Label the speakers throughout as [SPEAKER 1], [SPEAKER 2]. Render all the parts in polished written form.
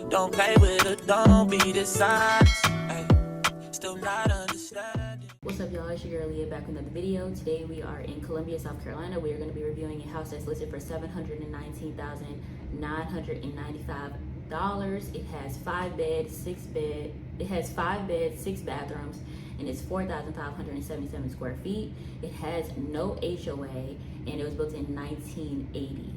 [SPEAKER 1] Don't play with it, don't be dishonest. Still not understanding.
[SPEAKER 2] What's up, y'all? It's your girl Aaliyah back with another video. Today we are in Columbia, South Carolina. We are going to be reviewing a house that's listed for $719,995. It has 5 beds, 6 bathrooms, and it's 4,577 square feet. It has no HOA, and it was built in 1980.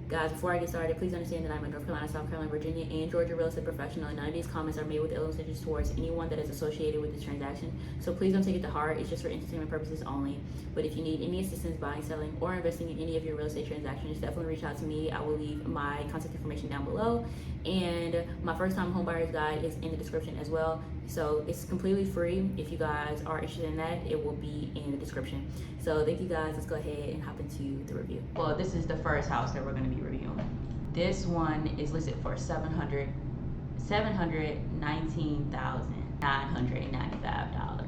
[SPEAKER 2] Guys, before I get started, please understand that I'm a North Carolina, South Carolina, Virginia, and Georgia real estate professional, and none of these comments are made with ill intentions towards anyone that is associated with this transaction. So please don't take it to heart. It's just for entertainment purposes only. But if you need any assistance buying, selling, or investing in any of your real estate transactions, definitely reach out to me. I will leave my contact information down below, and my first-time home buyer's guide is in the description as well. So it's completely free. If you guys are interested in that, it will be in the description. So thank you guys. Let's go ahead and hop into the review. Well, this is the first house that we're going to be reviewing. This one is listed for $719,995.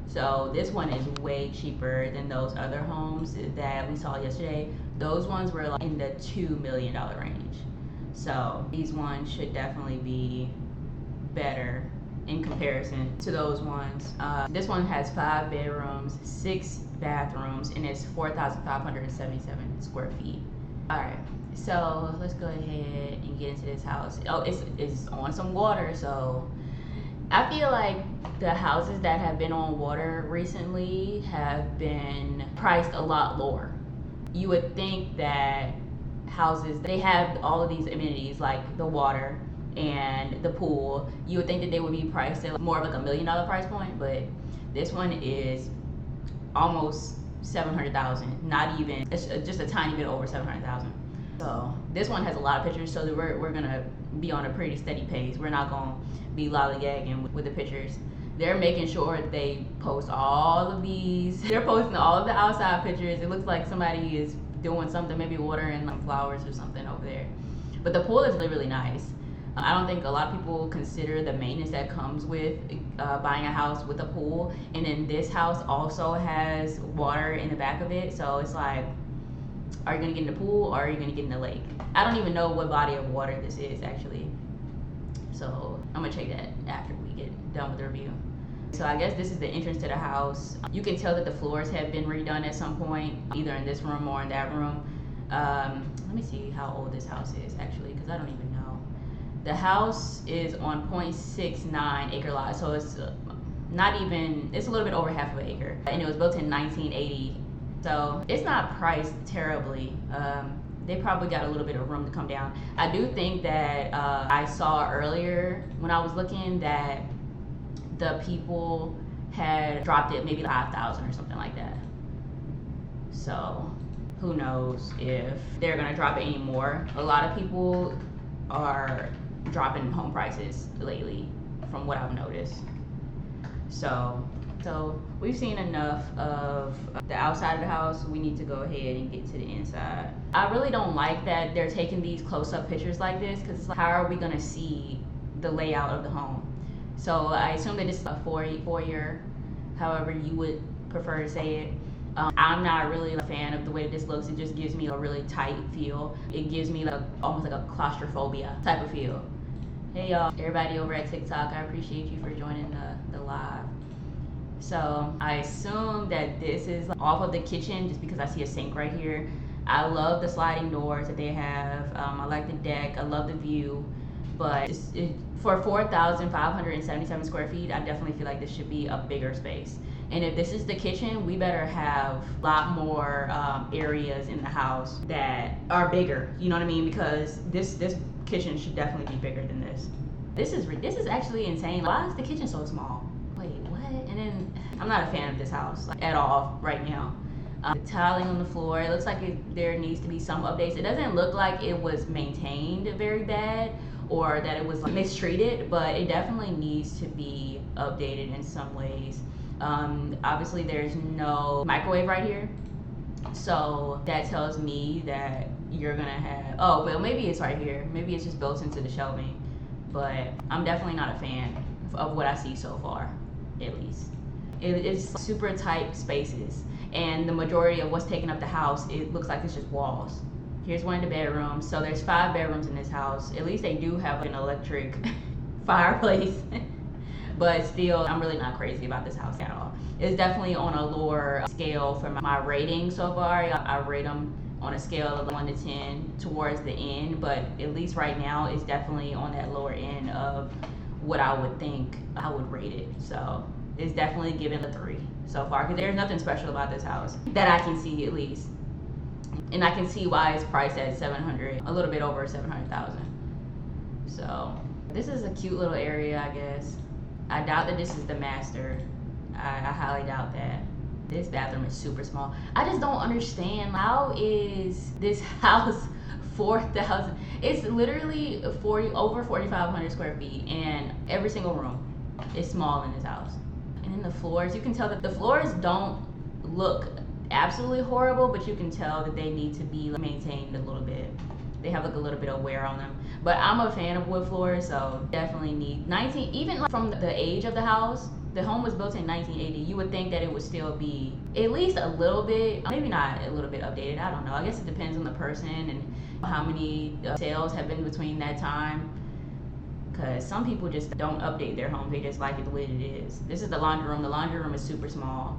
[SPEAKER 2] So this one is way cheaper than those other homes that we saw yesterday. Those ones were like in the $2 million range. So these ones should definitely be better in comparison to those ones. This one has 5 bedrooms, 6 bathrooms, and it's 4,577 square feet. All right, so let's go ahead and get into this house. Oh, it's on some water, so I feel like the houses that have been on water recently have been priced a lot lower. You would think that houses, they have all of these amenities like the water and the pool, you would think that they would be priced at more of like $1 million price point, but this one is almost 700,000. Not even, it's just a tiny bit over 700,000. So this one has a lot of pictures, so that we're gonna be on a pretty steady pace. We're not gonna be lollygagging with the pictures. They're making sure that they post all of these. They're posting all of the outside pictures. It looks like somebody is doing something, maybe watering like flowers or something over there. But the pool is really, really nice. I don't think a lot of people consider the maintenance that comes with buying a house with a pool. And then this house also has water in the back of it. So it's like, are you gonna get in the pool or are you gonna get in the lake? I don't even know what body of water this is actually. So I'm gonna check that after we get done with the review. So I guess this is the entrance to the house. You can tell that the floors have been redone at some point, either in this room or in that room. Let me see how old this house is actually, because I don't even know. The house is on 0.69 acre lot, so it's not even, it's a little bit over half of an acre. And it was built in 1980. So it's not priced terribly. They probably got a little bit of room to come down. I do think that I saw earlier when I was looking that the people had dropped it maybe 5,000 or something like that. So who knows if they're gonna drop it anymore. A lot of people are dropping home prices lately from what I've noticed. So we've seen enough of the outside of the house. We need to go ahead and get to the inside. I really don't like that they're taking these close-up pictures like this, because it's like, how are we gonna see the layout of the home? So I assume that this is a foyer, however you would prefer to say it. I'm not really a fan of the way that this looks. It just gives me a really tight feel. It gives me like almost like a claustrophobia type of feel. Hey y'all, everybody over at TikTok, I appreciate you for joining the live. So I assume that this is off of the kitchen just because I see a sink right here. I love the sliding doors that they have. I like the deck, I love the view, but for 4,577 square feet, I definitely feel like this should be a bigger space. And if this is the kitchen, we better have a lot more areas in the house that are bigger, you know what I mean? Because this kitchen should definitely be bigger than this. This is actually insane. Why is the kitchen so small? Wait, what? And then I'm not a fan of this house like, at all right now. The tiling on the floor, it looks like there needs to be some updates. It doesn't look like it was maintained very bad or that it was like, mistreated, but it definitely needs to be updated in some ways. Obviously there's no microwave right here, so that tells me that you're gonna have, oh well, maybe it's right here, maybe it's just built into the shelving, but I'm definitely not a fan of what I see so far, at least. It's super tight spaces, and the majority of what's taking up the house, it looks like it's just walls. Here's one of the bedrooms. So there's 5 bedrooms in this house. At least they do have an electric fireplace. But still, I'm really not crazy about this house at all. It's definitely on a lower scale for my rating so far. I rate them on a scale of 1 to 10 towards the end, but at least right now it's definitely on that lower end of what I would think I would rate it. So it's definitely given a 3 so far, because there's nothing special about this house that I can see, at least. And I can see why it's priced at 700, a little bit over 700,000. So this is a cute little area, I guess. I doubt that this is the master. I highly doubt that. This bathroom is super small. I just don't understand, how is this house 4,000? It's literally over 4,500 square feet, and every single room is small in this house. And then the floors, you can tell that the floors don't look absolutely horrible, but you can tell that they need to be maintained a little bit. They have like a little bit of wear on them. But I'm a fan of wood floors, so definitely need 19, even like from the age of the house. The home was built in 1980. You would think that it would still be at least a little bit, maybe not a little bit updated. I don't know. I guess it depends on the person and how many sales have been between that time. Because some people just don't update their homes. They just like it the way it is. This is the laundry room. The laundry room is super small.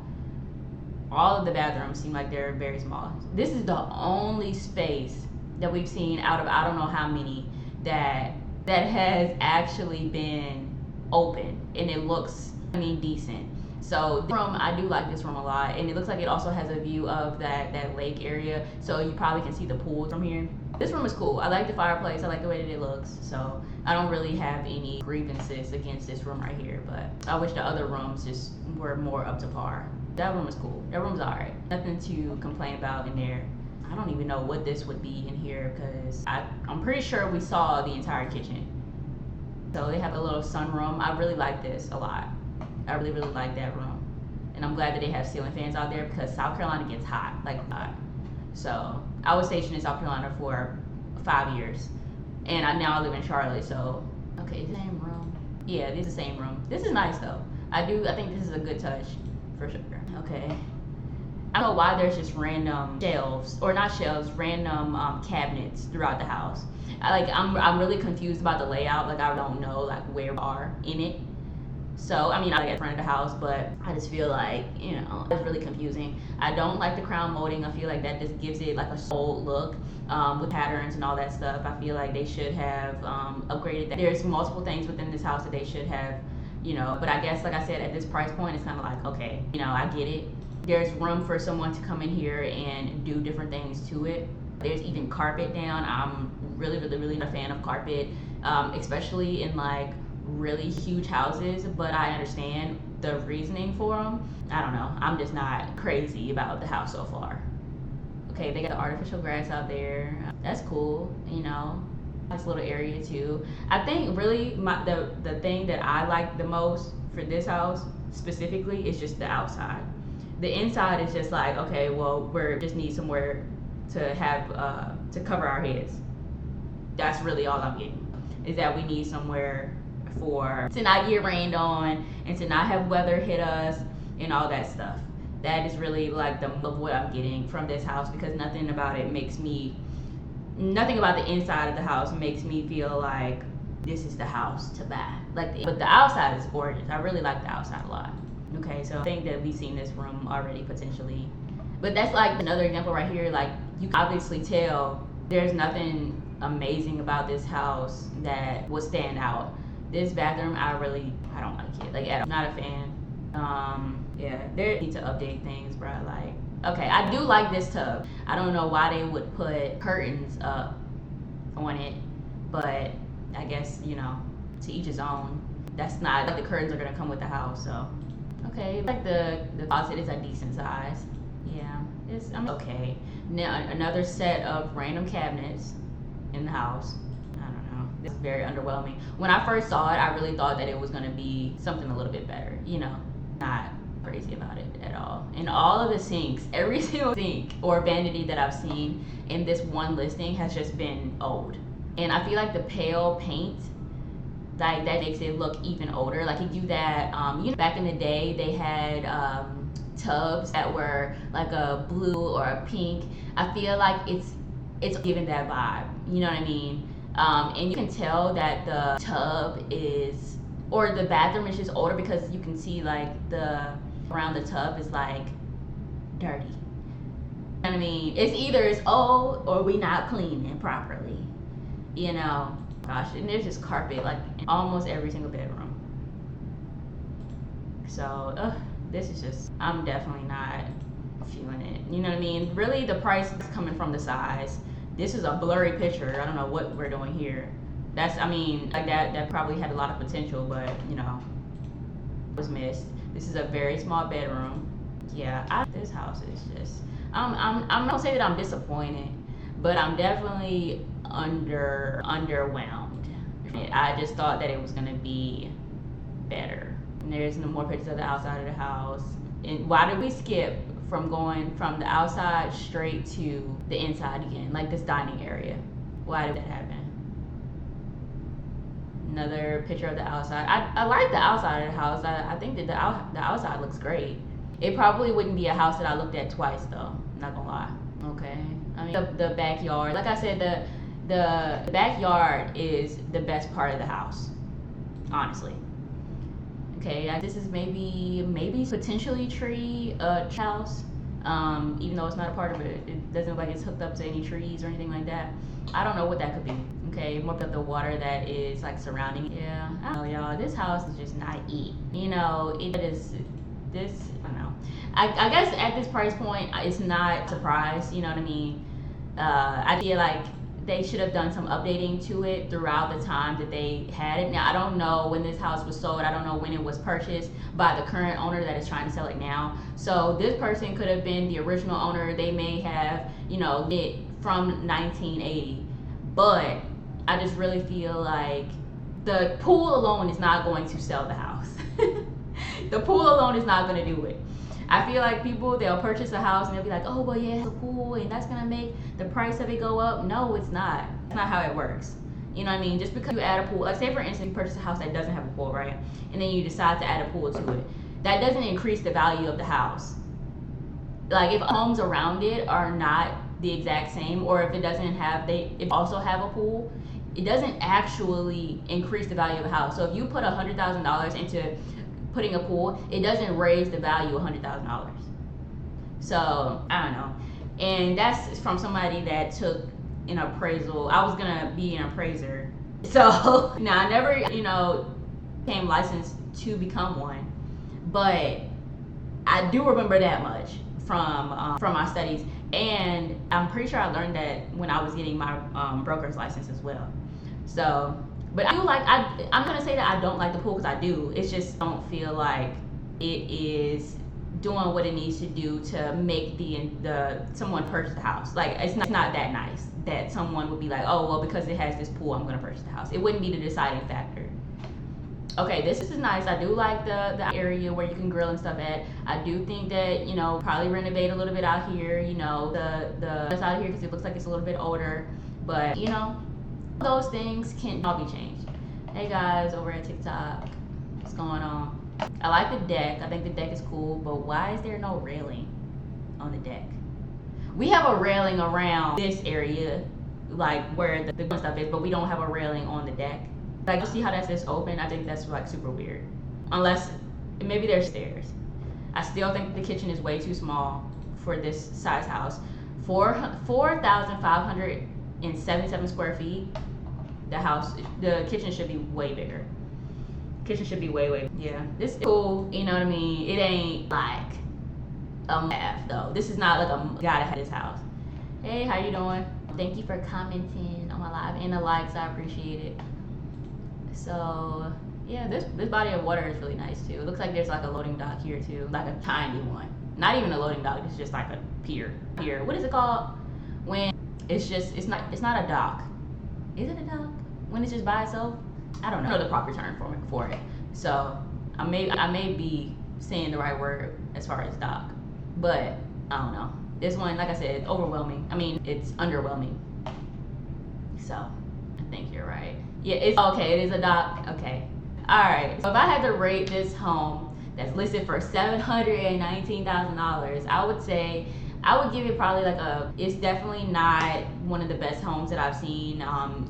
[SPEAKER 2] All of the bathrooms seem like they're very small. This is the only space that we've seen out of I don't know how many that has actually been open, and it looks, decent. So this room, I do like this room a lot, and it looks like it also has a view of that lake area, so you probably can see the pool from here. This room is cool. I like the fireplace. I like the way that it looks. So I don't really have any grievances against this room right here, but I wish the other rooms just were more up to par. That room is cool. That room's alright. Nothing to complain about in there. I don't even know what this would be in here, because I'm pretty sure we saw the entire kitchen. So they have a little sunroom. I really like this a lot. I really, really like that room. And I'm glad that they have ceiling fans out there, because South Carolina gets hot, like hot. So I was stationed in South Carolina for 5 years, and now I live in Charlotte. So okay, same room. Yeah, this is the same room. This is nice though. I think this is a good touch for sure. Okay. I don't know why there's just random shelves, or not shelves, random cabinets throughout the house. I'm really confused about the layout. Like, I don't know like where we are in it. So I like at the front of the house, but I just feel like, it's really confusing. I don't like the crown molding. I feel like that just gives it like a old look with patterns and all that stuff. I feel like they should have upgraded that. There's multiple things within this house that they should have, but I guess, like I said, at this price point, it's kind of like, okay, I get it. There's room for someone to come in here and do different things to it. There's even carpet down. I'm really, really, really not a fan of carpet, especially in like really huge houses, but I understand the reasoning for them. I don't know. I'm just not crazy about the house so far. Okay, they got the artificial grass out there. That's cool, Nice little area too. I think really the thing that I like the most for this house specifically is just the outside. The inside is just like, okay, well, we just need somewhere to have to cover our heads. That's really all I'm getting, is that we need somewhere to not get rained on and to not have weather hit us and all that stuff. That is really like of what I'm getting from this house, because nothing about the inside of the house makes me feel like this is the house to buy. But the outside is gorgeous. I really like the outside a lot. Okay, so I think that we've seen this room already potentially. But that's like another example right here. Like, you can obviously tell there's nothing amazing about this house that would stand out. This bathroom, I don't like it. Like, I'm not a fan. Yeah, they need to update things, bro. Like, okay, I do like this tub. I don't know why they would put curtains up on it, but I guess, to each his own. That's not like the curtains are gonna come with the house, so. Okay, like the closet is a decent size. Yeah, it's okay. Now another set of random cabinets in the house. I don't know. It's very underwhelming. When I first saw it, I really thought that it was gonna be something a little bit better. Not crazy about it at all. And all of the sinks, every single sink or vanity that I've seen in this one listing has just been old. And I feel like the pale paint, like, that makes it look even older. Like, you do that, back in the day they had tubs that were like a blue or a pink. I feel like it's it's giving that vibe. You know what I mean? And you can tell that the tub is, or the bathroom is just older, because you can see like the around the tub is like dirty. You know what I mean? It's either it's old or we not cleaning properly. You know, gosh, and there's just carpet like in almost every single bedroom. So, this is just, I'm definitely not feeling it. You know what I mean? Really, the price is coming from the size. This is a blurry picture. I don't know what we're doing here. That's, I mean, like that probably had a lot of potential, but you know, was missed. This is a very small bedroom. Yeah, this house is just, I'm not gonna say that I'm disappointed, but I'm definitely underwhelmed. I just thought that it was gonna be better. And there's no more pictures of the outside of the house. And why did we skip from going from the outside straight to the inside again, like this dining area? Why did that happen? Another picture of the outside. I like the outside of the house. I think that the outside looks great. It probably wouldn't be a house that I looked at twice though, not gonna lie. Okay, I mean the backyard, like I said, the backyard is the best part of the house, honestly. Okay, this is maybe potentially tree house, even though it's not a part of it. It doesn't look like it's hooked up to any trees or anything like that. I don't know what that could be. Okay, more of the water that is like surrounding. Yeah, I don't know, y'all. This house is just not it. You know, it is this. I don't know. I guess at this price point, it's not a surprise. You know what I mean? I feel like they should have done some updating to it throughout the time that they had it. Now, I don't know when this house was sold. I don't know when it was purchased by the current owner that is trying to sell it now. So this person could have been the original owner. They may have, you know, it from 1980. But I just really feel like the pool alone is not going to sell the house. The pool alone is not going to do it. I feel like people, they'll purchase a house and they'll be like, oh, well, yeah, it's a pool and that's gonna make the price of it go up. No, it's not. That's not how it works. You know what I mean? Just because you add a pool, like say for instance, you purchase a house that doesn't have a pool, right? And then you decide to add a pool to it. That doesn't increase the value of the house. Like if homes around it are not the exact same, or if it doesn't have, if also have a pool, it doesn't actually increase the value of the house. So if you put $100,000 into putting a pool, it doesn't raise the value of $100,000. So I don't know, and that's from somebody that took an appraisal. I was gonna be an appraiser, so now I never, you know, became licensed to become one, but I do remember that much from my studies, and I'm pretty sure I learned that when I was getting my broker's license as well. So. But I do like, I'm going to say that I don't like the pool because I do. It's just don't feel like it is doing what it needs to do to make someone purchase the house. Like, it's not that nice that someone would be like, oh, well, because it has this pool, I'm going to purchase the house. It wouldn't be the deciding factor. Okay, this is nice. I do like the area where you can grill and stuff at. I do think that, you know, probably renovate a little bit out here, you know, the side here because it looks like it's a little bit older. But, you know, those things can all be changed. Hey guys over at TikTok, what's going on? I like the deck. I think the deck is cool, but why is there no railing on the deck? We have a railing around this area, like where the good stuff is, but we don't have a railing on the deck. Like, you see how that says open? I think that's like super weird. Unless maybe there's stairs. I still think the kitchen is way too small for this size house. 4,577 square feet. The kitchen should be way bigger. Kitchen should be way. Yeah, this is cool. You know what I mean? It ain't like a half though. This is not like gotta have this house. Hey, how you doing? Thank you for commenting on my live and the likes. I appreciate it. So yeah, this body of water is really nice too. It looks like there's like a loading dock here too, like a tiny one. Not even a loading dock. It's just like a pier. What is it called? When it's not a dock. Is it a dock? When it's just by itself? I don't know the proper term for it. So I may be saying the right word as far as dock, but I don't know. This one, like I said, overwhelming. I mean, it's underwhelming. So I think you're right. Yeah, it's okay. It is a dock. Okay. All right. So if I had to rate this home that's listed for $719,000, I would say I would give it probably like it's definitely not one of the best homes that I've seen.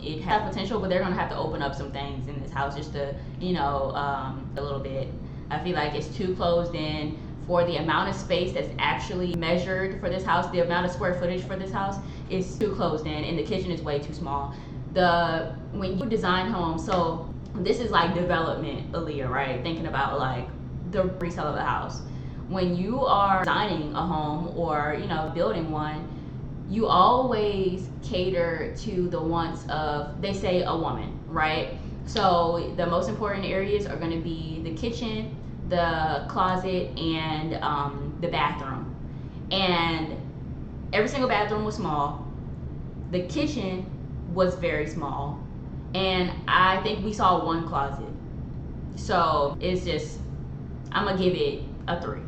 [SPEAKER 2] It has potential, but they're gonna have to open up some things in this house just to, a little bit. I feel like it's too closed in for the amount of space that's actually measured for this house. The amount of square footage for this house is too closed in, and the kitchen is way too small. When you design homes, so this is like development, Aaliyah, right? Thinking about like the resale of the house. When you are designing a home or building one, you always cater to the wants of, they say, a woman, right? So the most important areas are going to be the kitchen, the closet, and the bathroom. And every single bathroom was small. The kitchen was very small, and I think we saw one closet. So it's just, I'm gonna give it a 3.